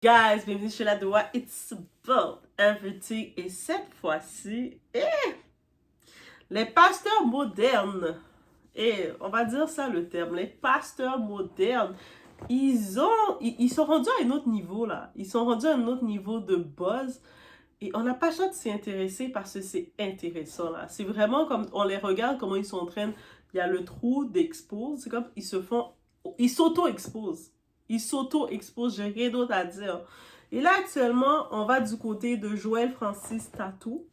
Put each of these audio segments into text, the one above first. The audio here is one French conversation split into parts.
Guys, bienvenue chez la Doua. It's about everything. Et cette fois-ci, les pasteurs modernes, on va dire ça le terme, les pasteurs modernes, ils sont rendus à un autre niveau là. Ils sont rendus à un autre niveau de buzz. Et on n'a pas le choix de s'y intéresser parce que c'est intéressant là. C'est vraiment comme on les regarde, comment ils sont en train. Il y a le trou d'expose. C'est comme ils s'auto-exposent. Ils s'auto-exposent, j'ai rien d'autre à dire. Et là, actuellement, on va du côté de Joël Francis Tatou,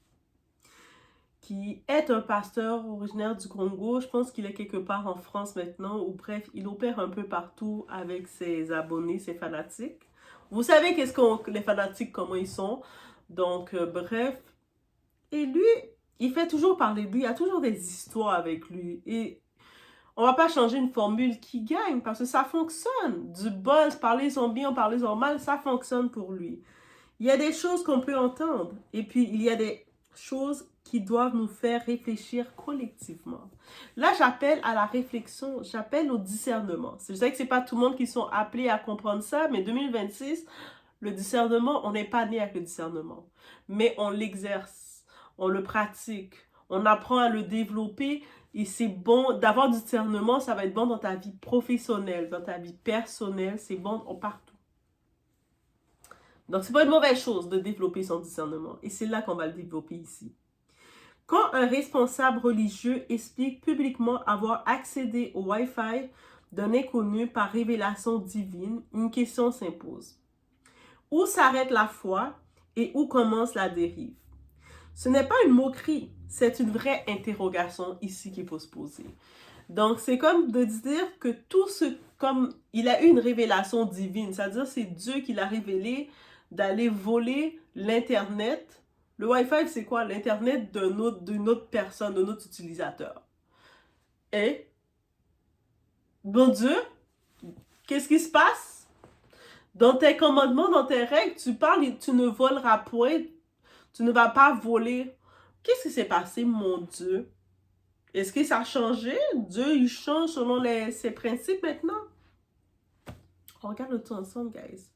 qui est un pasteur originaire du Congo. Je pense qu'il est quelque part en France maintenant, ou bref, il opère un peu partout avec ses abonnés, ses fanatiques. Vous savez les fanatiques, comment ils sont. Donc, bref. Et lui, il fait toujours parler de lui. Il y a toujours des histoires avec lui. Et on va pas changer une formule qui gagne parce que ça fonctionne. Du buzz, parlez-en bien, parlez-en mal, ça fonctionne pour lui. Il y a des choses qu'on peut entendre et puis il y a des choses qui doivent nous faire réfléchir collectivement. Là, j'appelle à la réflexion, j'appelle au discernement. Je sais que c'est pas tout le monde qui sont appelés à comprendre ça, mais 2026, le discernement, on n'est pas né avec le discernement, mais on l'exerce, on le pratique, on apprend à le développer. Et c'est bon d'avoir du discernement, ça va être bon dans ta vie professionnelle, dans ta vie personnelle, c'est bon partout. Donc, c'est pas une mauvaise chose de développer son discernement. Et c'est là qu'on va le développer ici. Quand un responsable religieux explique publiquement avoir accédé au Wi-Fi d'un inconnu par révélation divine, une question s'impose. Où s'arrête la foi et où commence la dérive? Ce n'est pas une moquerie, c'est une vraie interrogation ici qu'il faut se poser. Donc, c'est comme de dire que comme il a eu une révélation divine, c'est-à-dire c'est Dieu qui l'a révélé d'aller voler l'Internet. Le Wi-Fi, c'est quoi? L'Internet d'une autre personne, d'un autre utilisateur. Et, bon Dieu, qu'est-ce qui se passe? Dans tes commandements, dans tes règles, tu parles et tu ne voleras point. Tu ne vas pas voler. Qu'est-ce qui s'est passé, mon Dieu? Est-ce que ça a changé? Dieu, il change selon ses principes maintenant? On regarde le tout ensemble, guys.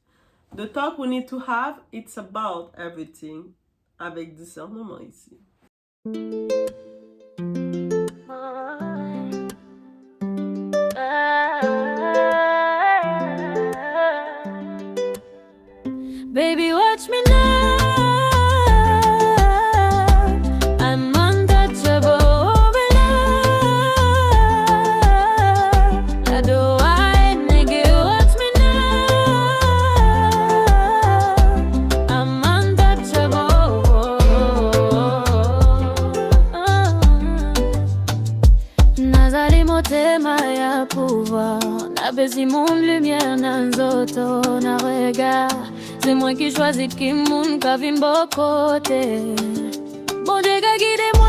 The talk we need to have, it's about everything. Avec discernement ici. Baby, watch me now. I'm untouchable with love. I do I, nigga, watch me now. I'm untouchable. Nazali motema ya pouvoir. Na besi mon lumière nanzoto na regard. C'est moi qui choisis de qui moun ka vin bo côté. Bon Dieu ka guide moi.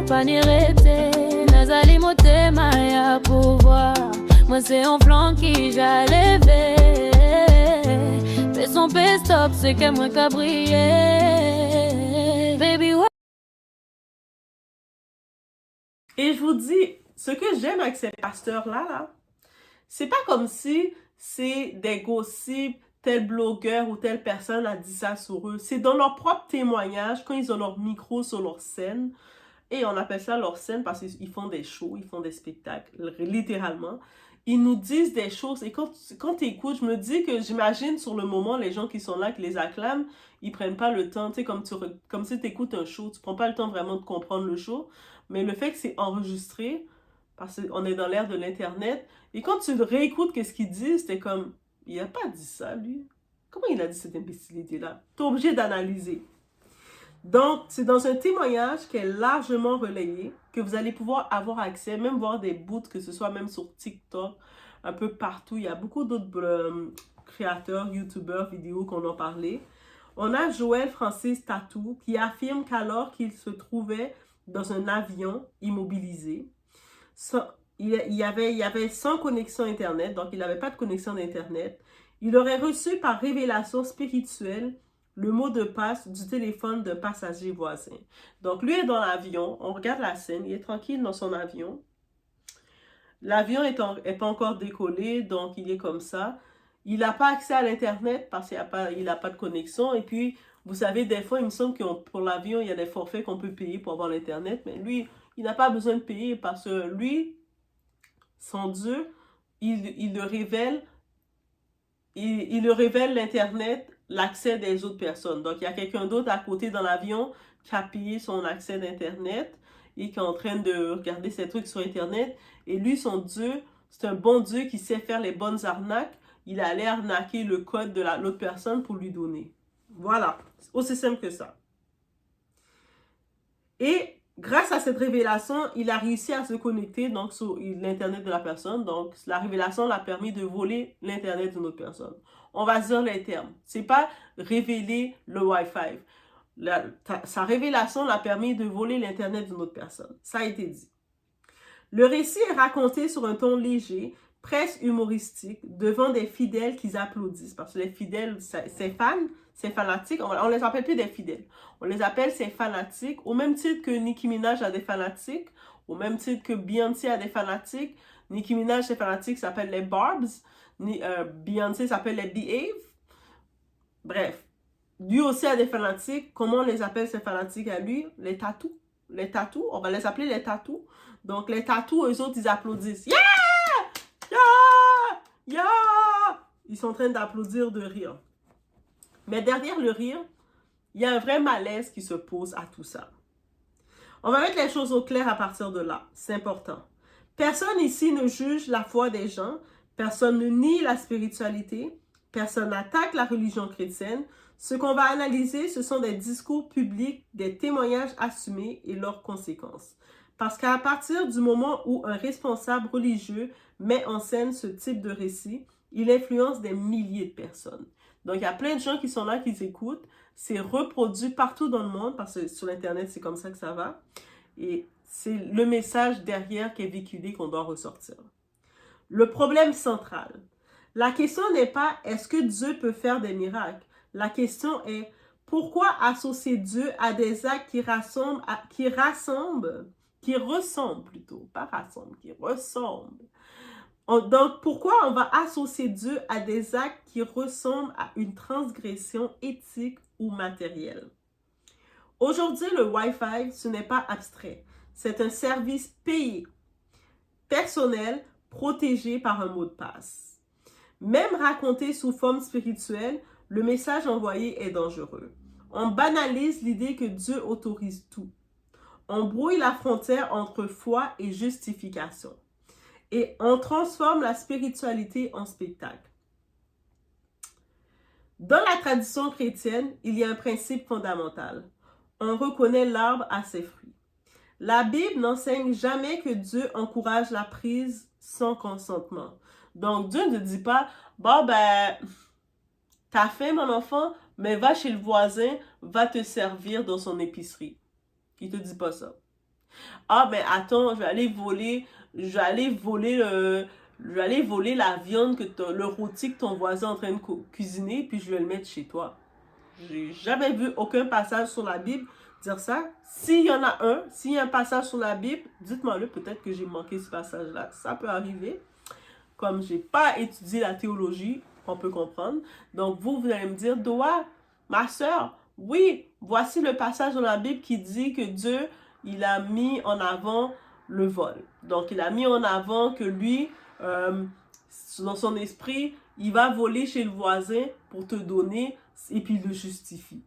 Pas ni rete. Nazali motema ya pouvoir. Moi c'est un flanc qui j'allais lever. Fais son stop, c'est que moi ka briller. Baby, what? Et je vous dis, ce que j'aime avec ces pasteurs-là, c'est pas comme si c'est des gossips, tel blogueur ou telle personne a dit ça sur eux. C'est dans leur propre témoignage, quand ils ont leur micro sur leur scène, et on appelle ça leur scène parce qu'ils font des shows, ils font des spectacles, littéralement. Ils nous disent des choses, et quand tu écoutes, je me dis que j'imagine sur le moment, les gens qui sont là, qui les acclament, ils prennent pas le temps, tu sais, comme si tu écoutes un show, tu prends pas le temps vraiment de comprendre le show, mais le fait que c'est enregistré, parce qu'on est dans l'ère de l'Internet. Et quand tu réécoutes ce qu'il dit, c'était comme, il n'a pas dit ça, lui. Comment il a dit cette imbécilité-là? Tu es obligé d'analyser. Donc, c'est dans un témoignage qui est largement relayé que vous allez pouvoir avoir accès, même voir des bouts, que ce soit même sur TikTok, un peu partout. Il y a beaucoup d'autres créateurs, youtubeurs, vidéos qu'on en parlait. On a Joël Francis Tatou qui affirme qu'alors qu'il se trouvait dans un avion immobilisé, il y avait sans connexion Internet, donc il n'avait pas de connexion d'Internet. Il aurait reçu par révélation spirituelle le mot de passe du téléphone d'un passager voisin. Donc lui est dans l'avion, on regarde la scène, il est tranquille dans son avion. L'avion est pas encore décollé, donc il est comme ça. Il n'a pas accès à l'Internet parce qu'il n'a pas de connexion. Et puis, vous savez, des fois, il me semble que pour l'avion, il y a des forfaits qu'on peut payer pour avoir l'Internet. Mais lui, il n'a pas besoin de payer parce que lui, son Dieu, il le révèle, il le révèle l'Internet, l'accès des autres personnes. Donc, il y a quelqu'un d'autre à côté dans l'avion qui a payé son accès d'Internet et qui est en train de regarder ses trucs sur Internet. Et lui, son Dieu, c'est un bon Dieu qui sait faire les bonnes arnaques. Il allait arnaquer le code de l'autre personne pour lui donner. Voilà, c'est aussi simple que ça. Et grâce à cette révélation, il a réussi à se connecter donc sur l'Internet de la personne. Donc, la révélation l'a permis de voler l'Internet d'une autre personne. On va dire les termes. C'est pas révéler le Wi-Fi. Sa révélation l'a permis de voler l'Internet d'une autre personne. Ça a été dit. Le récit est raconté sur un ton léger, presque humoristique, devant des fidèles qui applaudissent. Parce que les fidèles, ses fans, ses fanatiques, on les appelle plus des fidèles. On les appelle ses fanatiques, au même titre que Nicki Minaj a des fanatiques, au même titre que Beyoncé a des fanatiques. Nicki Minaj, ses fanatiques s'appellent les Barbs. Beyoncé s'appelle les Behave. Bref. Lui aussi a des fanatiques. Comment on les appelle ces fanatiques à lui? Les tatous. Les tatous, on va les appeler les tatous. Donc, les tatous, eux autres, ils applaudissent. Yeah! Yeah! Yeah! Ils sont en train d'applaudir, de rire. Mais derrière le rire, il y a un vrai malaise qui se pose à tout ça. On va mettre les choses au clair à partir de là. C'est important. Personne ici ne juge la foi des gens. Personne ne nie la spiritualité. Personne n'attaque la religion chrétienne. Ce qu'on va analyser, ce sont des discours publics, des témoignages assumés et leurs conséquences. Parce qu'à partir du moment où un responsable religieux met en scène ce type de récit, il influence des milliers de personnes. Donc, il y a plein de gens qui sont là, qui écoutent. C'est reproduit partout dans le monde, parce que sur Internet, c'est comme ça que ça va. Et c'est le message derrière qui est véhiculé qu'on doit ressortir. Le problème central. La question n'est pas « est-ce que Dieu peut faire des miracles ?» La question est « pourquoi associer Dieu à des actes qui ressemblent plutôt, pas rassemblent, qui ressemblent. Donc, pourquoi on va associer Dieu à des actes qui ressemblent à une transgression éthique ou matérielle? Aujourd'hui, le Wi-Fi, ce n'est pas abstrait. C'est un service payé, personnel, protégé par un mot de passe. Même raconté sous forme spirituelle, le message envoyé est dangereux. On banalise l'idée que Dieu autorise tout. On brouille la frontière entre foi et justification. Et on transforme la spiritualité en spectacle. Dans la tradition chrétienne, il y a un principe fondamental. On reconnaît l'arbre à ses fruits. La Bible n'enseigne jamais que Dieu encourage la prise sans consentement. Donc, Dieu ne dit pas, bon ben, t'as faim mon enfant, mais va chez le voisin, va te servir dans son épicerie. Il te dit pas ça. Ah ben attends, je vais aller voler la viande le rôti que ton voisin est en train de cuisiner, puis je vais le mettre chez toi. J'ai jamais vu aucun passage sur la Bible dire ça. S'il y en a un, s'il y a un passage sur la Bible, dites-moi-le, peut-être que j'ai manqué ce passage-là. Ça peut arriver. Comme j'ai pas étudié la théologie, on peut comprendre. Donc vous allez me dire, Doa, ma soeur, oui, voici le passage dans la Bible qui dit que Dieu, il a mis en avant le vol. Donc, il a mis en avant que lui, dans son esprit, il va voler chez le voisin pour te donner et puis il le justifie.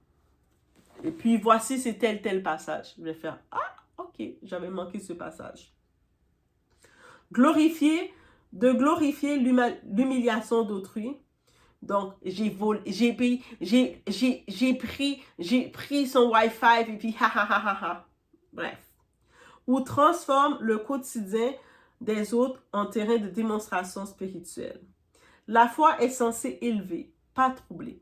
Et puis, voici, c'est tel passage. Je vais faire, ah, ok, j'avais manqué ce passage. Glorifier l'humiliation d'autrui. Donc, j'ai pris son Wi-Fi et puis ha ha ha ha ha. Bref. Ou transforme le quotidien des autres en terrain de démonstration spirituelle. La foi est censée élever, pas troubler.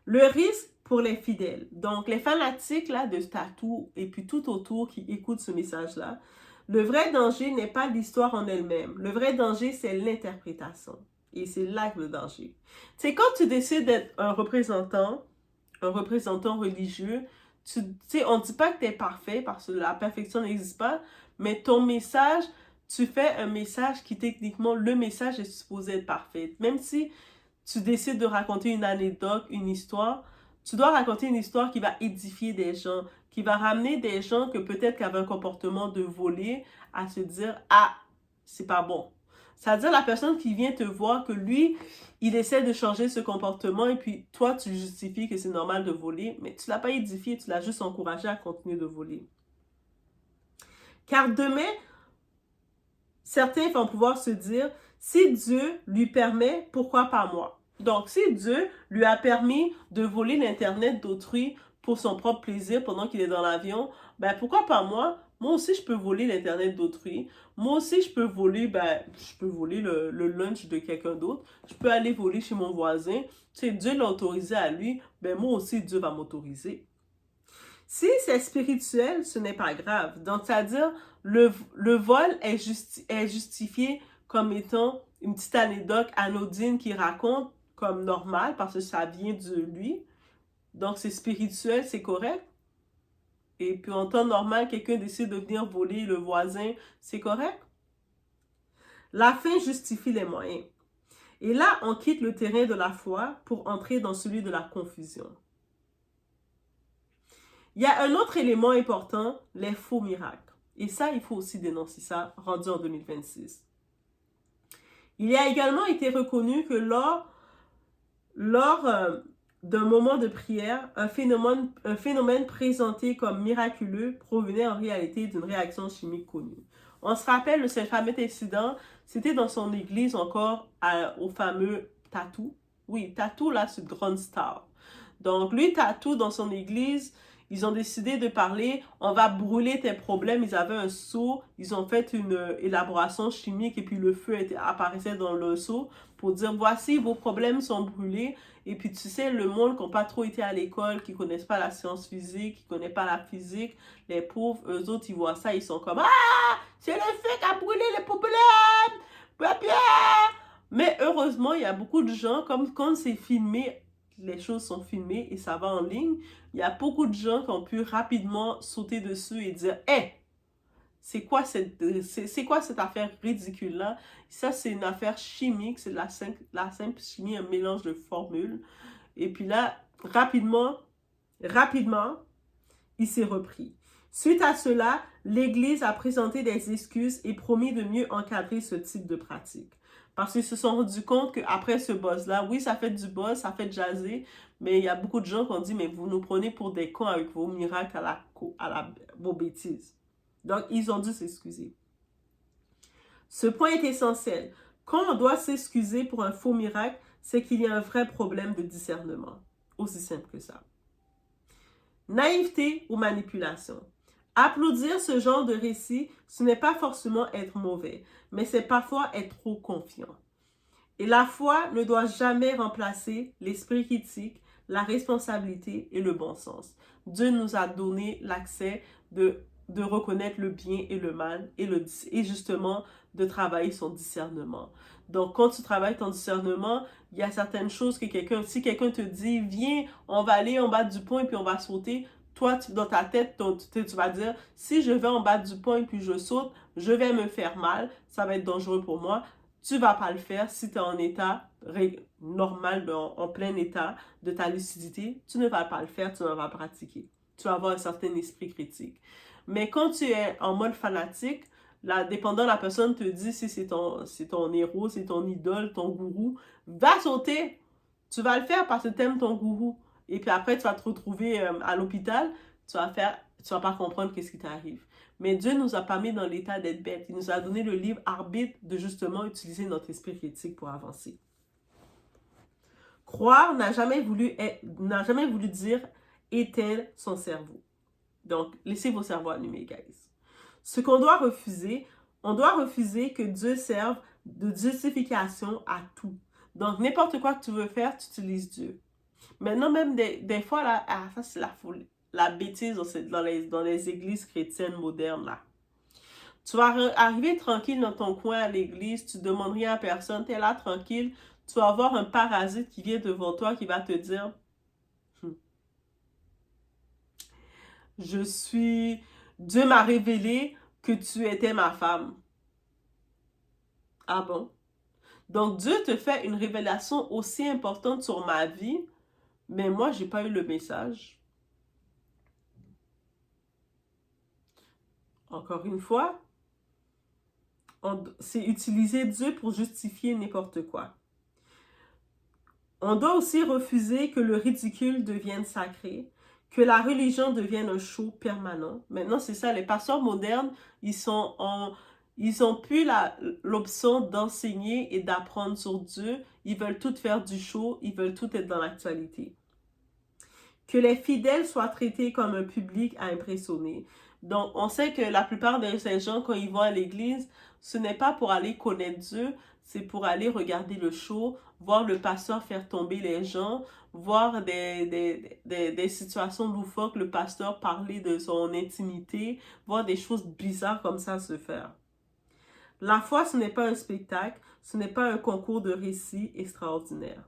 Le risque pour les fidèles, donc les fanatiques là, de tatou et puis tout autour qui écoutent ce message-là, le vrai danger n'est pas l'histoire en elle-même. Le vrai danger, c'est l'interprétation. Et c'est là que le danger. C'est quand tu décides d'être un représentant religieux, on ne dit pas que tu es parfait parce que la perfection n'existe pas, mais ton message, tu fais un message qui techniquement, le message est supposé être parfait. Même si tu décides de raconter une anecdote, une histoire, tu dois raconter une histoire qui va édifier des gens, qui va ramener des gens que peut-être qui avaient un comportement de voler à se dire « Ah, c'est pas bon ». C'est-à-dire la personne qui vient te voir que lui, il essaie de changer ce comportement et puis toi, tu justifies que c'est normal de voler, mais tu l'as pas édifié, tu l'as juste encouragé à continuer de voler. Car demain, certains vont pouvoir se dire, si Dieu lui permet, pourquoi pas moi? Donc, si Dieu lui a permis de voler l'Internet d'autrui pour son propre plaisir pendant qu'il est dans l'avion, ben pourquoi pas moi? Moi aussi, je peux voler l'Internet d'autrui. Moi aussi, je peux voler, le lunch de quelqu'un d'autre. Je peux aller voler chez mon voisin. Si Dieu l'a autorisé à lui, ben moi aussi, Dieu va m'autoriser. Si c'est spirituel, ce n'est pas grave. Donc, c'est-à-dire, le vol est justifié comme étant une petite anecdote anodine qui raconte comme normal parce que ça vient de lui. Donc, c'est spirituel, c'est correct. Et puis, en temps normal, quelqu'un décide de venir voler le voisin, c'est correct. La fin justifie les moyens. Et là, on quitte le terrain de la foi pour entrer dans celui de la confusion. Il y a un autre élément important, les faux miracles. Et ça, il faut aussi dénoncer ça, rendu en 2026. Il a également été reconnu que lors d'un moment de prière, un phénomène présenté comme miraculeux provenait en réalité d'une réaction chimique connue. On se rappelle de ce fameux incident, c'était dans son église encore au fameux Tatou. Oui, Tatou, là, c'est une grande star. Donc, lui, Tatou, dans son église, ils ont décidé de parler, on va brûler tes problèmes. Ils avaient un seau, ils ont fait une élaboration chimique et puis le feu apparaissait dans le seau pour dire voici vos problèmes sont brûlés. Et puis tu sais, le monde qui n'a pas trop été à l'école, qui ne connaissent pas la science physique, qui ne connaissent pas la physique, les pauvres, eux autres, ils voient ça, ils sont comme ah, c'est le feu qui a brûlé les problèmes. Mais heureusement, il y a beaucoup de gens, comme quand c'est filmé, les choses sont filmées et ça va en ligne, il y a beaucoup de gens qui ont pu rapidement sauter dessus et dire « Hey, c'est quoi cette affaire ridicule-là? Ça, c'est une affaire chimique, c'est de la simple chimie, un mélange de formules. » Et puis là, rapidement, il s'est repris. Suite à cela, l'Église a présenté des excuses et promis de mieux encadrer ce type de pratique. Parce qu'ils se sont rendus compte qu'après ce buzz-là, oui, ça fait du buzz, ça fait jaser, mais il y a beaucoup de gens qui ont dit, mais vous nous prenez pour des cons avec vos miracles vos bêtises. Donc, ils ont dû s'excuser. Ce point est essentiel. Quand on doit s'excuser pour un faux miracle, c'est qu'il y a un vrai problème de discernement. Aussi simple que ça. Naïveté ou manipulation. Applaudir ce genre de récit, ce n'est pas forcément être mauvais, mais c'est parfois être trop confiant. Et la foi ne doit jamais remplacer l'esprit critique, la responsabilité et le bon sens. Dieu nous a donné l'accès de reconnaître le bien et le mal et justement de travailler son discernement. Donc, quand tu travailles ton discernement, il y a certaines choses que si quelqu'un te dit, viens, on va aller en bas du pont et puis on va sauter, toi, dans ta tête, tu vas dire, si je vais en bas du pont et puis je saute, je vais me faire mal, ça va être dangereux pour moi. Tu ne vas pas le faire si tu es en état normal, en plein état de ta lucidité. Tu ne vas pas le faire, tu ne vas pas pratiquer. Tu vas avoir un certain esprit critique. Mais quand tu es en mode fanatique, là, dépendant de la personne te dit si c'est ton héros, c'est ton idole, ton gourou, va sauter. Tu vas le faire parce que tu aimes ton gourou. Et puis après, tu vas te retrouver à l'hôpital, tu vas pas comprendre qu'est-ce qui t'arrive. Mais Dieu nous a pas mis dans l'état d'être bêtes. Il nous a donné le libre arbitre de justement utiliser notre esprit critique pour avancer. Croire n'a jamais voulu dire éteindre son cerveau. Donc, laissez vos cerveaux allumés, guys. Ce qu'on doit refuser, on doit refuser que Dieu serve de justification à tout. Donc, n'importe quoi que tu veux faire, tu utilises Dieu. Maintenant, même des fois, là, ça c'est la folie, la bêtise dans les églises chrétiennes modernes, là. Tu vas arriver tranquille dans ton coin à l'église, tu ne demandes rien à personne, tu es là tranquille, tu vas avoir un parasite qui vient devant toi qui va te dire Dieu m'a révélé que tu étais ma femme. Ah bon? Donc Dieu te fait une révélation aussi importante sur ma vie, mais moi, j'ai pas eu le message. Encore une fois, c'est utiliser Dieu pour justifier n'importe quoi. On doit aussi refuser que le ridicule devienne sacré, que la religion devienne un show permanent. Maintenant, c'est ça, les pasteurs modernes, ils ont plus l'option d'enseigner et d'apprendre sur Dieu. Ils veulent tout faire du show, ils veulent tout être dans l'actualité. Que les fidèles soient traités comme un public à impressionner. Donc, on sait que la plupart de ces gens, quand ils vont à l'église, ce n'est pas pour aller connaître Dieu, c'est pour aller regarder le show, voir le pasteur faire tomber les gens, voir des situations loufoques, le pasteur parler de son intimité, voir des choses bizarres comme ça se faire. La foi, ce n'est pas un spectacle, ce n'est pas un concours de récits extraordinaires.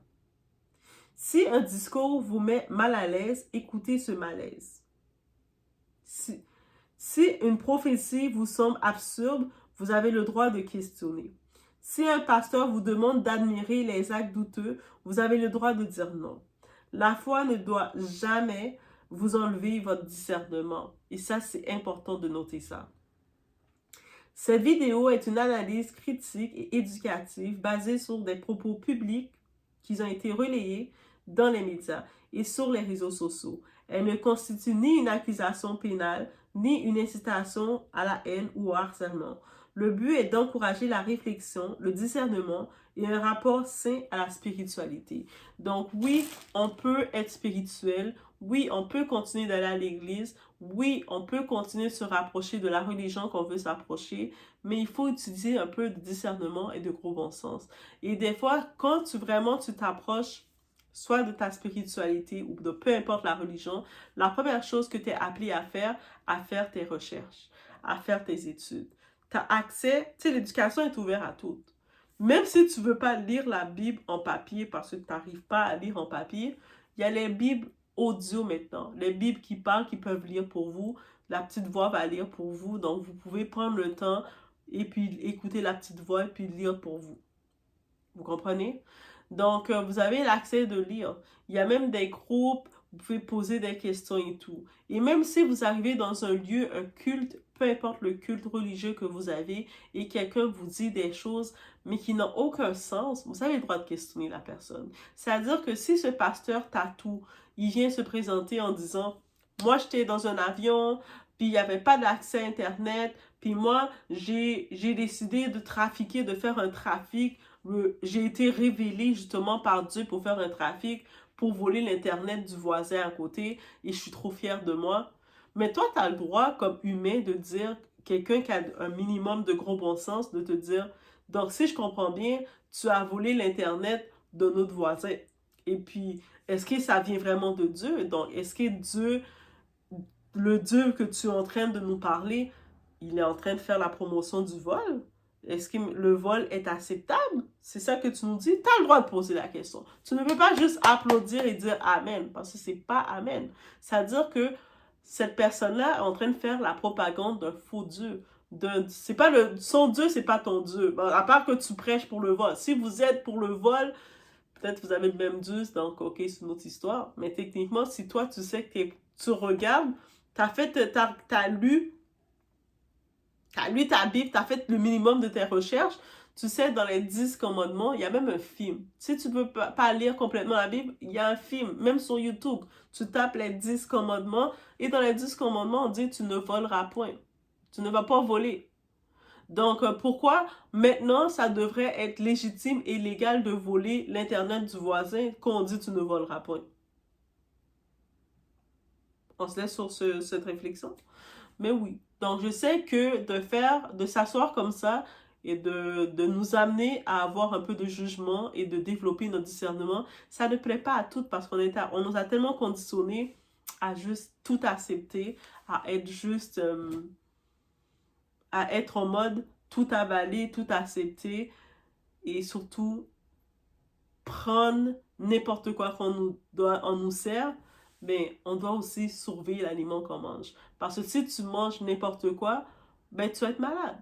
Si un discours vous met mal à l'aise, écoutez ce malaise. Si une prophétie vous semble absurde, vous avez le droit de questionner. Si un pasteur vous demande d'admirer les actes douteux, vous avez le droit de dire non. La foi ne doit jamais vous enlever votre discernement. Et ça, c'est important de noter ça. Cette vidéo est une analyse critique et éducative basée sur des propos publics qui ont été relayés dans les médias et sur les réseaux sociaux. Elle ne constitue ni une accusation pénale, ni une incitation à la haine ou au harcèlement. Le but est d'encourager la réflexion, le discernement et un rapport sain à la spiritualité. Donc oui, on peut être spirituel, oui, on peut continuer d'aller à l'église, oui, on peut continuer de se rapprocher de la religion qu'on veut s'approcher, mais il faut utiliser un peu de discernement et de gros bon sens. Et des fois, quand tu t'approches soit de ta spiritualité ou de peu importe la religion, la première chose que tu es appelé à faire tes recherches, à faire tes études. Tu as accès, tu sais, l'éducation est ouverte à toutes. Même si tu ne veux pas lire la Bible en papier parce que tu n'arrives pas à lire en papier, il y a les Bibles audio maintenant. Les Bibles qui parlent, qui peuvent lire pour vous. La petite voix va lire pour vous. Donc, vous pouvez prendre le temps et puis écouter la petite voix et puis lire pour vous. Vous comprenez? Donc, vous avez l'accès de lire. Il y a même des groupes, vous pouvez poser des questions et tout. Et même si vous arrivez dans un lieu, un culte, peu importe le culte religieux que vous avez, et quelqu'un vous dit des choses, mais qui n'ont aucun sens, vous avez le droit de questionner la personne. C'est-à-dire que si ce pasteur tatou, il vient se présenter en disant, moi j'étais dans un avion, puis il n'y avait pas d'accès à Internet, puis moi j'ai décidé de trafiquer, de faire un trafic, j'ai été révélé justement par Dieu pour faire un trafic, pour voler l'Internet du voisin à côté, et je suis trop fière de moi. Mais toi, tu as le droit, comme humain, de dire, quelqu'un qui a un minimum de gros bon sens, de te dire, donc si je comprends bien, tu as volé l'Internet de notre voisin. Et puis, est-ce que ça vient vraiment de Dieu? Donc, est-ce que Dieu, le Dieu que tu es en train de nous parler, il est en train de faire la promotion du vol? Est-ce que le vol est acceptable? C'est ça que tu nous dis? Tu as le droit de poser la question. Tu ne peux pas juste applaudir et dire Amen, parce que c'est pas Amen. C'est-à-dire que cette personne-là est en train de faire la propagande d'un faux Dieu. C'est pas son Dieu, c'est pas ton Dieu. Bon, à part que tu prêches pour le vol. Si vous êtes pour le vol, peut-être que vous avez le même Dieu, donc ok, c'est une autre histoire. Mais techniquement, si toi, tu sais que tu regardes, t'as lu ta Bible, tu as fait le minimum de tes recherches, tu sais, dans les 10 commandements, il y a même un film. Si tu ne peux pas lire complètement la Bible, il y a un film, même sur YouTube. Tu tapes les 10 commandements, et dans les 10 commandements, on dit tu ne voleras point. Tu ne vas pas voler. Donc, pourquoi maintenant, ça devrait être légitime et légal de voler l'Internet du voisin quand on dit tu ne voleras point? On se laisse sur cette réflexion? Mais oui. Donc, je sais que de s'asseoir comme ça et de nous amener à avoir un peu de jugement et de développer notre discernement, ça ne plaît pas à toutes parce qu'on nous a tellement conditionnés à juste tout accepter, à être juste, à être en mode tout avaler, tout accepter et surtout prendre n'importe quoi qu'on nous sert. Mais on doit aussi surveiller l'aliment qu'on mange. Parce que si tu manges n'importe quoi, ben tu vas être malade.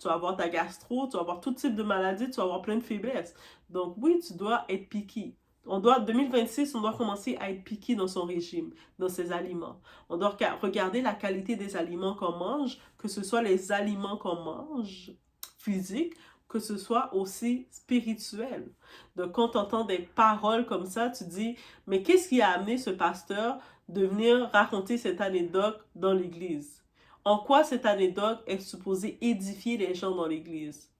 tu vas avoir ta gastro, tu vas avoir tout type de maladie, tu vas avoir plein de faiblesses. Donc oui, tu dois être picky. 2026, on doit commencer à être picky dans son régime, dans ses aliments. On doit regarder la qualité des aliments qu'on mange, que ce soit les aliments qu'on mange, physiques, que ce soit aussi spirituel. Donc, quand tu entends des paroles comme ça, tu dis, mais qu'est-ce qui a amené ce pasteur de venir raconter cette anecdote dans l'église? En quoi cette anecdote est supposée édifier les gens dans l'église?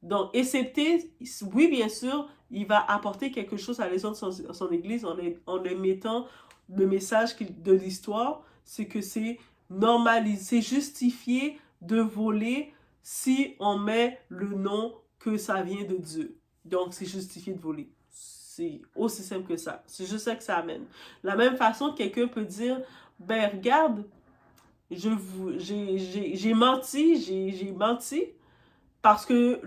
Donc, excepté, oui, bien sûr, il va apporter quelque chose à les gens de son église en les mettant le message de l'histoire, c'est que c'est normalisé, c'est justifié de voler si on met le nom que ça vient de Dieu. Donc, c'est justifié de voler. C'est aussi simple que ça. C'est juste ça que ça amène. De la même façon, quelqu'un peut dire, ben regarde, j'ai menti parce que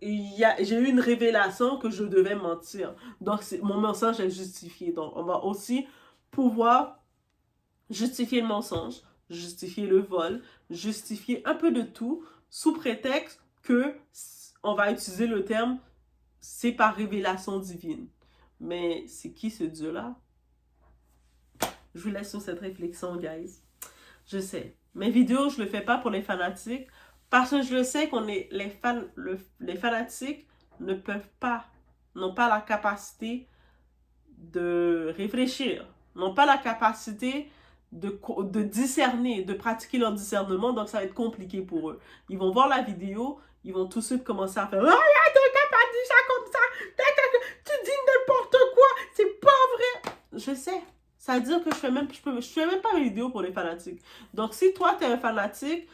j'ai eu une révélation que je devais mentir. Donc, mon mensonge est justifié. Donc, on va aussi pouvoir justifier le mensonge, justifier le vol, justifier un peu de tout sous prétexte que on va utiliser le terme c'est par révélation divine. Mais c'est qui ce Dieu-là? Je vous laisse sur cette réflexion, guys. Je sais. Mes vidéos, je ne le fais pas pour les fanatiques parce que je le sais qu'on est les fanatiques n'ont pas la capacité de réfléchir, n'ont pas la capacité de discerner, de pratiquer leur discernement, donc ça va être compliqué pour eux. Ils vont voir la vidéo, ils vont tout de suite commencer à faire « Oh, t'as pas dit ça comme ça! Tu dis n'importe quoi! C'est pas vrai! » Je sais. Ça veut dire que je fais même pas une vidéo pour les fanatiques. Donc, si toi, t'es un fanatique,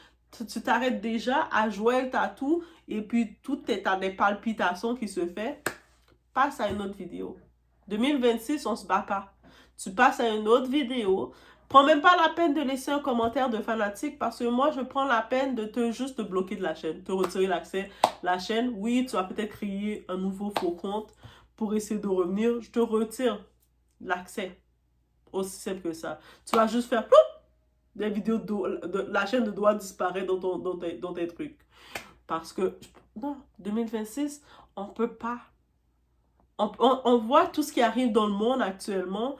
tu t'arrêtes déjà à Joël Tatou et puis t'as des palpitations qui se fait, passe à une autre vidéo. 2026, on se bat pas. Tu passes à une autre vidéo. Prends même pas la peine de laisser un commentaire de fanatique parce que moi, je prends la peine de juste te bloquer de la chaîne, te retirer l'accès à la chaîne. Oui, tu vas peut-être créer un nouveau faux compte pour essayer de revenir. Je te retire l'accès. Aussi simple que ça. Tu vas juste faire des vidéos la chaîne doit disparaître dans tes trucs. Parce que, non, 2026, on peut pas. On voit tout ce qui arrive dans le monde actuellement.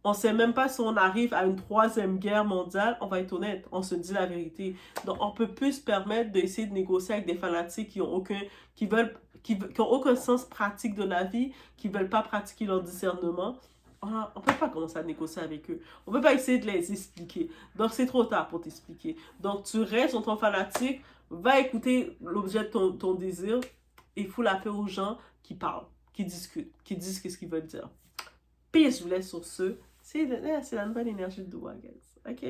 On ne sait même pas si on arrive à une 3e guerre mondiale. On va être honnête, on se dit la vérité. Donc, on ne peut plus se permettre d'essayer de négocier avec des fanatiques qui ont aucun sens pratique de la vie, qui ne veulent pas pratiquer leur discernement. On ne peut pas commencer à négocier avec eux. On ne peut pas essayer de les expliquer. Donc, c'est trop tard pour t'expliquer. Donc, tu restes dans ton fanatique, va écouter l'objet de ton désir et fous la paix aux gens qui parlent, qui discutent, qui disent ce qu'ils veulent dire. Peace, je vous laisse sur ce. C'est la nouvelle énergie de Doua, guys. OK?